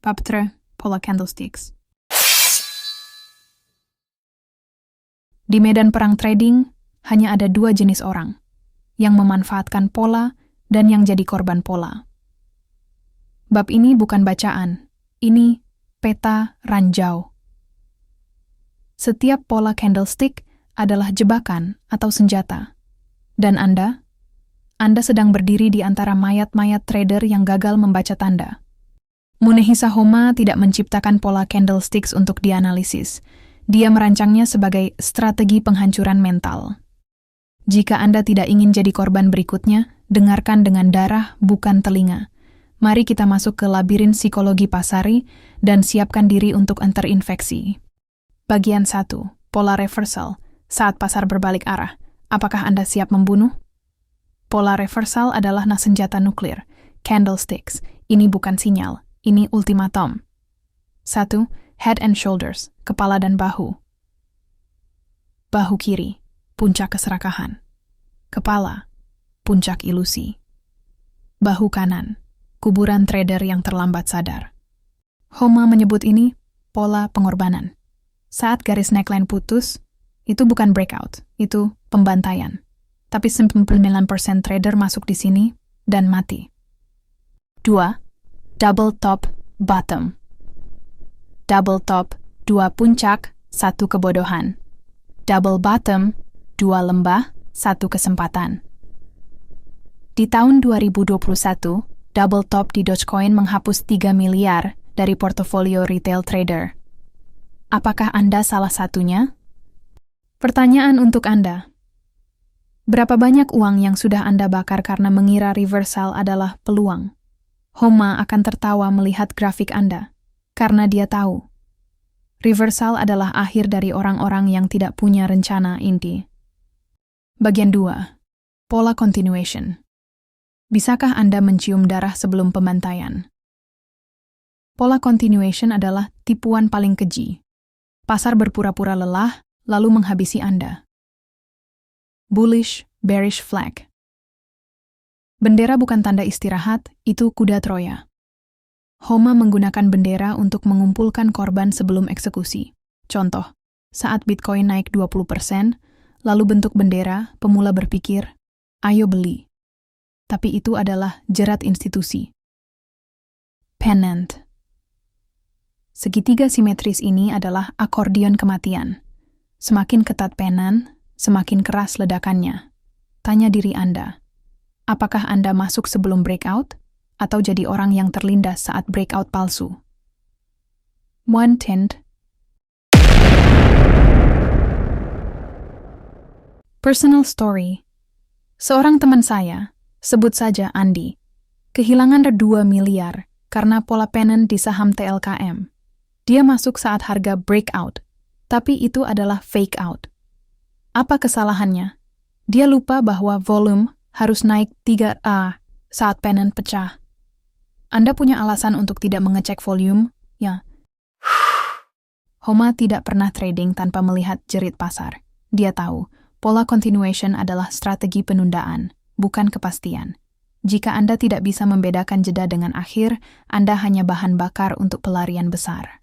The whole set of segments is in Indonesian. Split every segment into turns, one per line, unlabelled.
Bab 3. Pola candlesticks. Di medan perang trading, hanya ada dua jenis orang, yang memanfaatkan pola dan yang jadi korban pola. Bab ini bukan bacaan, ini peta ranjau. Setiap pola candlestick adalah jebakan atau senjata. Dan Anda sedang berdiri di antara mayat-mayat trader yang gagal membaca tanda. Munehisa Homma tidak menciptakan pola candlesticks untuk dianalisis. Dia merancangnya sebagai strategi penghancuran mental. Jika Anda tidak ingin jadi korban berikutnya, dengarkan dengan darah, bukan telinga. Mari kita masuk ke labirin psikologi pasari dan siapkan diri untuk terinfeksi. Bagian 1. Pola reversal. Saat pasar berbalik arah, apakah Anda siap membunuh? Pola reversal adalah senjata nuklir. Candlesticks. Ini bukan sinyal. Ini ultimatum. 1. Head and shoulders. Kepala dan bahu. Bahu kiri. Puncak keserakahan. Kepala. Puncak ilusi. Bahu kanan. Kuburan trader yang terlambat sadar. Homma menyebut ini pola pengorbanan. Saat garis neckline putus, itu bukan breakout, itu pembantaian. Tapi 99% trader masuk di sini dan mati. 2. Double top bottom. Double top, 2 puncak, 1 kebodohan. Double bottom, 2 lembah, 1 kesempatan. Di tahun 2021, double top di Dogecoin menghapus 3 miliar dari portofolio retail trader. Apakah Anda salah satunya? Pertanyaan untuk Anda. Berapa banyak uang yang sudah Anda bakar karena mengira reversal adalah peluang? Homma akan tertawa melihat grafik Anda, karena dia tahu. Reversal adalah akhir dari orang-orang yang tidak punya rencana inti. Bagian 2. Pola continuation. Bisakah Anda mencium darah sebelum pembantaian? Pola continuation adalah tipuan paling keji. Pasar berpura-pura lelah, lalu menghabisi Anda. Bullish, bearish flag. Bendera bukan tanda istirahat, itu kuda Troya. Homma menggunakan bendera untuk mengumpulkan korban sebelum eksekusi. Contoh, saat Bitcoin naik 20%, lalu bentuk bendera, pemula berpikir, ayo beli. Tapi itu adalah jerat institusi. Pennant. Segitiga simetris ini adalah akordion kematian. Semakin ketat pennant, semakin keras ledakannya. Tanya diri Anda, apakah Anda masuk sebelum breakout? Atau jadi orang yang terlindas saat breakout palsu? One tint. Personal story. Seorang teman saya, sebut saja Andi, kehilangan 2 miliar karena pola pennant di saham TLKM. Dia masuk saat harga breakout, tapi itu adalah fake out. Apa kesalahannya? Dia lupa bahwa volume harus naik 3A saat pennant pecah. Anda punya alasan untuk tidak mengecek volume? Ya. Homma tidak pernah trading tanpa melihat jerit pasar. Dia tahu, pola continuation adalah strategi penundaan, bukan kepastian. Jika Anda tidak bisa membedakan jeda dengan akhir, Anda hanya bahan bakar untuk pelarian besar.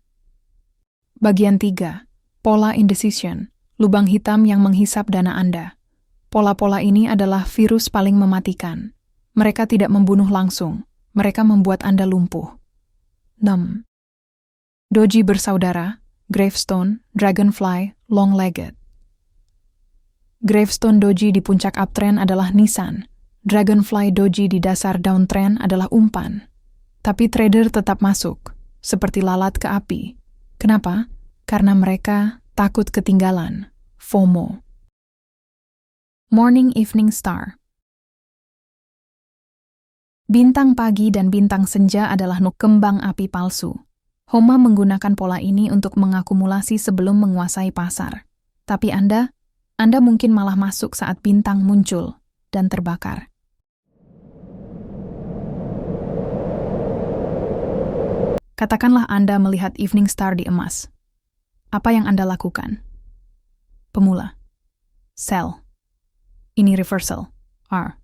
Bagian 3. Pola indecision, lubang hitam yang menghisap dana Anda. Pola-pola ini adalah virus paling mematikan. Mereka tidak membunuh langsung. Mereka membuat Anda lumpuh. 6. Doji bersaudara, Gravestone, Dragonfly, Long-Legged. Gravestone Doji di puncak uptrend adalah nisan. Dragonfly Doji di dasar downtrend adalah umpan. Tapi trader tetap masuk, seperti lalat ke api. Kenapa? Karena mereka takut ketinggalan. FOMO. Morning Evening Star. Bintang pagi dan bintang senja adalah kembang api palsu. Homma menggunakan pola ini untuk mengakumulasi sebelum menguasai pasar. Tapi Anda mungkin malah masuk saat bintang muncul dan terbakar. Katakanlah Anda melihat evening star di emas. Apa yang Anda lakukan? Pemula. Sell. Ini reversal. R.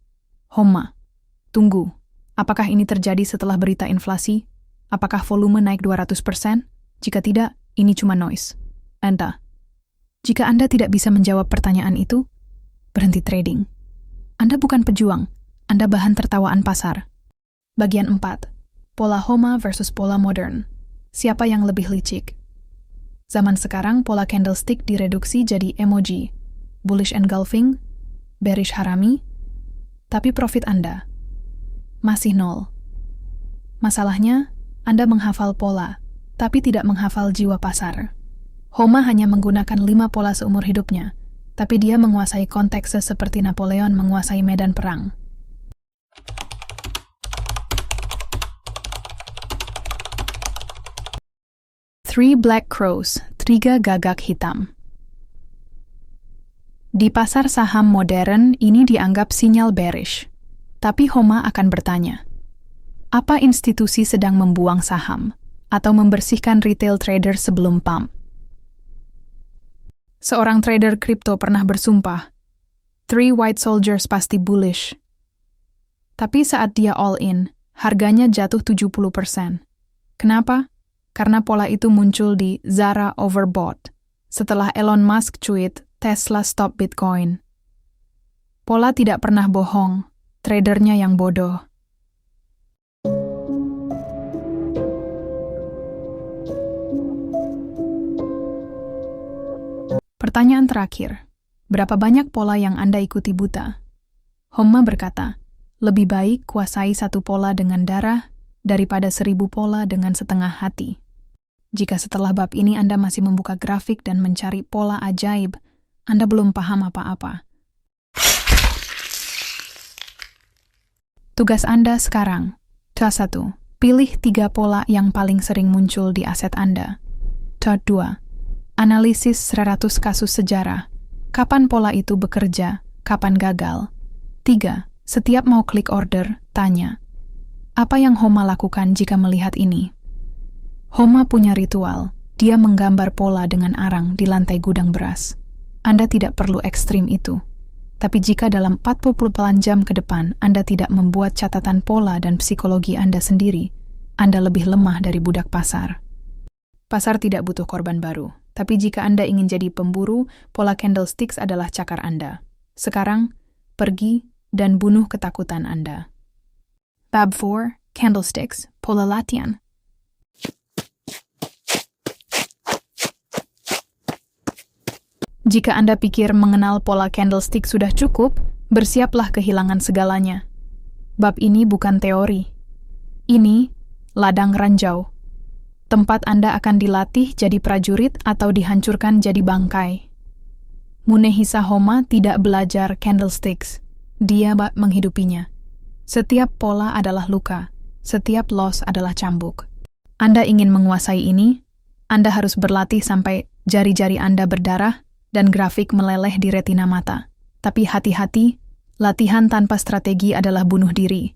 Homma. Tunggu. Apakah ini terjadi setelah berita inflasi? Apakah volume naik 200%? Jika tidak, ini cuma noise. Jika Anda tidak bisa menjawab pertanyaan itu, berhenti trading. Anda bukan pejuang, Anda bahan tertawaan pasar. Bagian 4. Pola Homa versus pola modern. Siapa yang lebih licik? Zaman sekarang, pola candlestick direduksi jadi emoji. Bullish engulfing, bearish harami, tapi profit Anda masih nol. Masalahnya, Anda menghafal pola, tapi tidak menghafal jiwa pasar. Homa hanya menggunakan 5 pola seumur hidupnya, tapi dia menguasai konteks seperti Napoleon menguasai medan perang. Three Black Crows, 3 gagak hitam. Di pasar saham modern ini dianggap sinyal bearish, tapi Homa akan bertanya, apa institusi sedang membuang saham atau membersihkan retail trader sebelum pump? Seorang trader kripto pernah bersumpah, 3 white soldiers pasti bullish. Tapi saat dia all in, harganya jatuh 70%. Kenapa? Karena pola itu muncul di Zara overbought, setelah Elon Musk tweet Tesla stop Bitcoin. Pola tidak pernah bohong, tradernya yang bodoh. Pertanyaan terakhir, berapa banyak pola yang Anda ikuti buta? Homa berkata, lebih baik kuasai 1 pola dengan darah daripada 1000 pola dengan setengah hati. Jika setelah bab ini Anda masih membuka grafik dan mencari pola ajaib, Anda belum paham apa-apa. Tugas Anda sekarang, Task 1. Pilih 3 pola yang paling sering muncul di aset Anda. Task 2. Analisis 100 kasus sejarah. Kapan pola itu bekerja, kapan gagal. 3. Setiap mau klik order, tanya, apa yang Homa lakukan jika melihat ini? Homa punya ritual, dia menggambar pola dengan arang di lantai gudang beras. Anda tidak perlu ekstrim itu. Tapi jika dalam 48 jam ke depan Anda tidak membuat catatan pola dan psikologi Anda sendiri, Anda lebih lemah dari budak pasar. Pasar tidak butuh korban baru. Tapi jika Anda ingin jadi pemburu, pola candlesticks adalah cakar Anda. Sekarang, pergi dan bunuh ketakutan Anda. Bab 4, Candlesticks, pola latihan. Jika Anda pikir mengenal pola candlestick sudah cukup, bersiaplah kehilangan segalanya. Bab ini bukan teori. Ini ladang ranjau. Tempat Anda akan dilatih jadi prajurit atau dihancurkan jadi bangkai. Munehisa Homa tidak belajar candlesticks. Dia menghidupinya. Setiap pola adalah luka. Setiap loss adalah cambuk. Anda ingin menguasai ini? Anda harus berlatih sampai jari-jari Anda berdarah dan grafik meleleh di retina mata. Tapi hati-hati, latihan tanpa strategi adalah bunuh diri.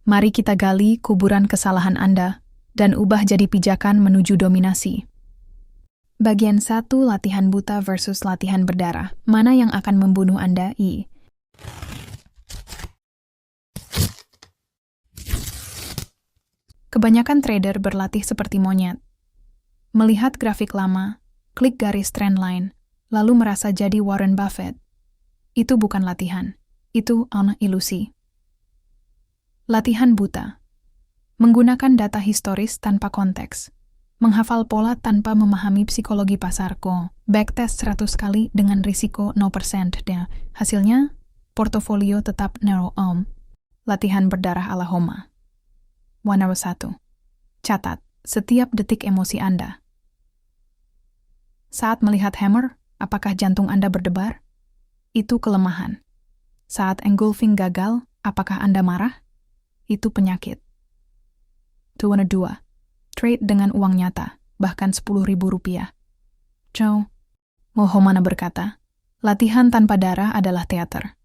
Mari kita gali kuburan kesalahan Anda dan ubah jadi pijakan menuju dominasi. Bagian 1, latihan buta versus latihan berdarah. Mana yang akan membunuh Anda? Kebanyakan trader berlatih seperti monyet. Melihat grafik lama, klik garis trendline, lalu merasa jadi Warren Buffett. Itu bukan latihan, itu ilusi. Latihan buta. Menggunakan data historis tanpa konteks. Menghafal pola tanpa memahami psikologi pasar. Backtest 100 kali dengan risiko 0%. Hasilnya, portofolio tetap narrow. Latihan berdarah ala Homa. 1. Catat setiap detik emosi Anda. Saat melihat hammer, apakah jantung Anda berdebar? Itu kelemahan. Saat engulfing gagal, apakah Anda marah? Itu penyakit. 2. Trade dengan uang nyata, bahkan Rp10.000. Homa berkata, latihan tanpa darah adalah teater.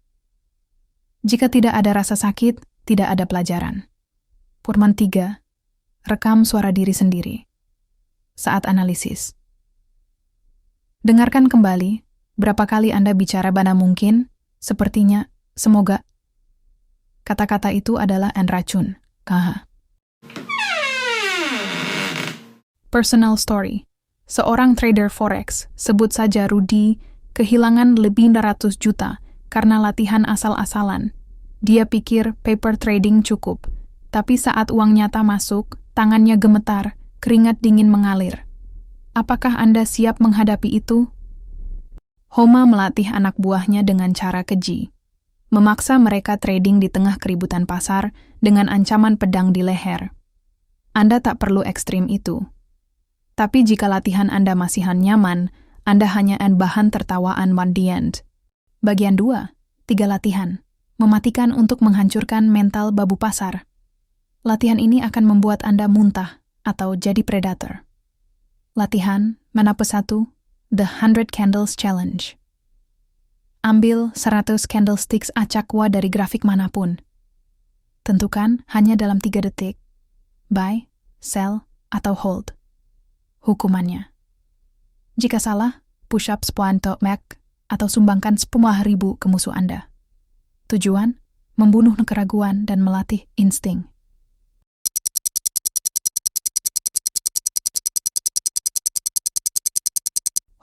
Jika tidak ada rasa sakit, tidak ada pelajaran. Purman 3. Rekam suara diri sendiri. Saat analisis. Dengarkan kembali, berapa kali Anda bicara bana mungkin, sepertinya, semoga. Kata-kata itu adalah racun. Personal story. Seorang trader forex, sebut saja Rudy, kehilangan lebih 100 juta karena latihan asal-asalan. Dia pikir paper trading cukup, tapi saat uang nyata masuk, tangannya gemetar, keringat dingin mengalir. Apakah Anda siap menghadapi itu? Homa melatih anak buahnya dengan cara keji. Memaksa mereka trading di tengah keributan pasar dengan ancaman pedang di leher. Anda tak perlu ekstrim itu. Tapi jika latihan Anda masih nyaman, Anda hanya bahan tertawaan at the end. Bagian 2, 3 latihan. Mematikan untuk menghancurkan mental babu pasar. Latihan ini akan membuat Anda muntah atau jadi predator. Latihan, menapa 1, The 100 Candles Challenge. Ambil 100 candlesticks acakwa dari grafik manapun. Tentukan hanya dalam 3 detik. Buy, sell, atau hold. Hukumannya. Jika salah, push up 10 mek atau sumbangkan 10.000 ke musuh Anda. Tujuan, membunuh keraguan dan melatih insting.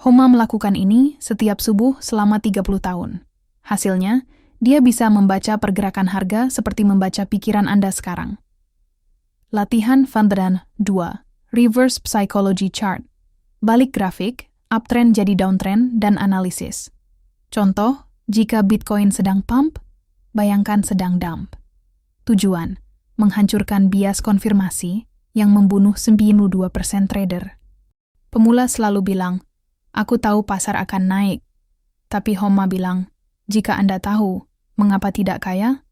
Homa melakukan ini setiap subuh selama 30 tahun. Hasilnya, dia bisa membaca pergerakan harga seperti membaca pikiran Anda sekarang. Latihan Vandran 2. Reverse Psychology Chart. Balik grafik, uptrend jadi downtrend, dan analisis. Contoh, jika Bitcoin sedang pump, bayangkan sedang dump. Tujuan, menghancurkan bias konfirmasi yang membunuh 92% trader. Pemula selalu bilang, aku tahu pasar akan naik. Tapi Homa bilang, jika Anda tahu, mengapa tidak kaya?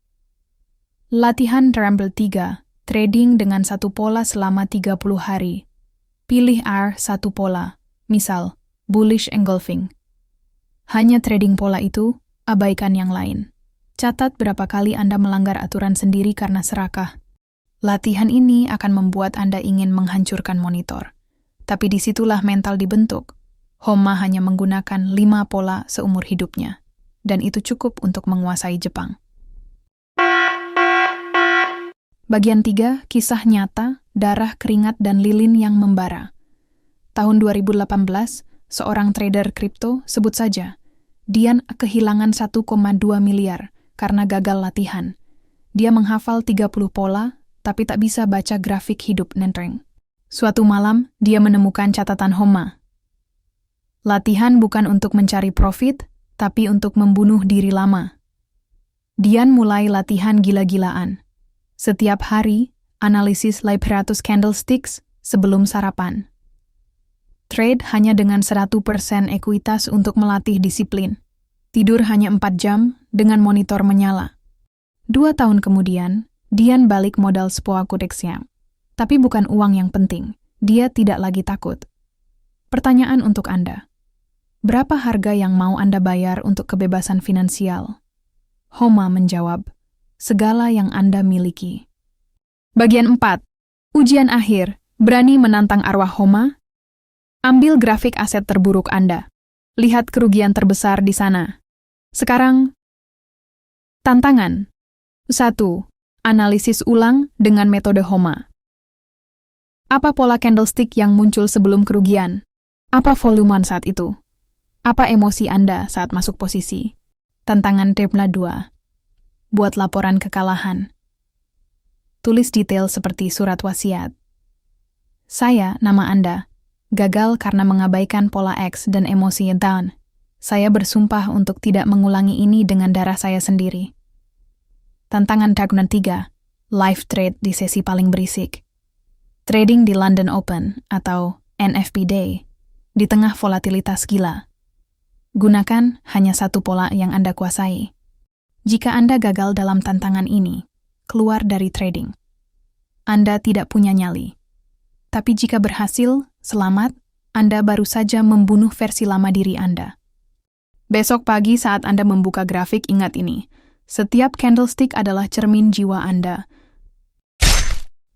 Latihan Ramble 3. Trading dengan satu pola selama 30 hari. Pilih satu pola, misal bullish engulfing. Hanya trading pola itu, abaikan yang lain. Catat berapa kali Anda melanggar aturan sendiri karena serakah. Latihan ini akan membuat Anda ingin menghancurkan monitor. Tapi disitulah mental dibentuk. Homa hanya menggunakan 5 pola seumur hidupnya. Dan itu cukup untuk menguasai Jepang. Bagian 3, kisah nyata, darah, keringat, dan lilin yang membara. Tahun 2018, seorang trader kripto, sebut saja, Dian kehilangan 1,2 miliar karena gagal latihan. Dia menghafal 30 pola, tapi tak bisa baca grafik hidup nentreng. Suatu malam, dia menemukan catatan Homa. Latihan bukan untuk mencari profit, tapi untuk membunuh diri lama. Dian mulai latihan gila-gilaan. Setiap hari, analisis 500 candlesticks sebelum sarapan. Trade hanya dengan 100% ekuitas untuk melatih disiplin. Tidur hanya 4 jam dengan monitor menyala. 2 tahun kemudian, Dian balik modal sebuah kodeksnya. Tapi bukan uang yang penting. Dia tidak lagi takut. Pertanyaan untuk Anda. Berapa harga yang mau Anda bayar untuk kebebasan finansial? Homa menjawab, segala yang Anda miliki. Bagian 4. Ujian akhir. Berani menantang arwah Homa? Ambil grafik aset terburuk Anda. Lihat kerugian terbesar di sana. Sekarang, tantangan. 1. Analisis ulang dengan metode Homa. Apa pola candlestick yang muncul sebelum kerugian? Apa volume saat itu? Apa emosi Anda saat masuk posisi? Tantangan Tebla 2. Buat laporan kekalahan. Tulis detail seperti surat wasiat. Saya, nama Anda, gagal karena mengabaikan pola X dan emosi down. Saya bersumpah untuk tidak mengulangi ini dengan darah saya sendiri. Tantangan Tagunan 3. Live trade di sesi paling berisik. Trading di London Open atau NFP Day di tengah volatilitas gila. Gunakan hanya satu pola yang Anda kuasai. Jika Anda gagal dalam tantangan ini, keluar dari trading. Anda tidak punya nyali. Tapi jika berhasil, selamat, Anda baru saja membunuh versi lama diri Anda. Besok pagi saat Anda membuka grafik, ingat ini. Setiap candlestick adalah cermin jiwa Anda.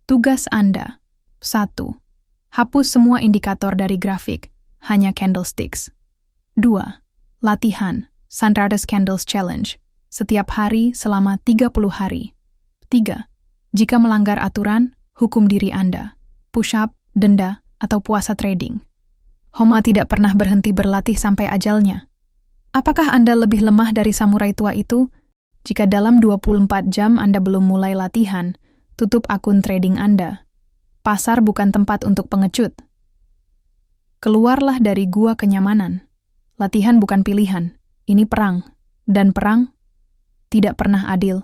Tugas Anda. 1. Hapus semua indikator dari grafik, hanya candlesticks. 2. Latihan, 100 Candles Challenge, setiap hari selama 30 hari. 3. Jika melanggar aturan, hukum diri Anda. Push up, denda, atau puasa trading. Homa tidak pernah berhenti berlatih sampai ajalnya. Apakah Anda lebih lemah dari samurai tua itu? Jika dalam 24 jam Anda belum mulai latihan, tutup akun trading Anda. Pasar bukan tempat untuk pengecut. Keluarlah dari gua kenyamanan. Latihan bukan pilihan, ini perang. Dan perang tidak pernah adil.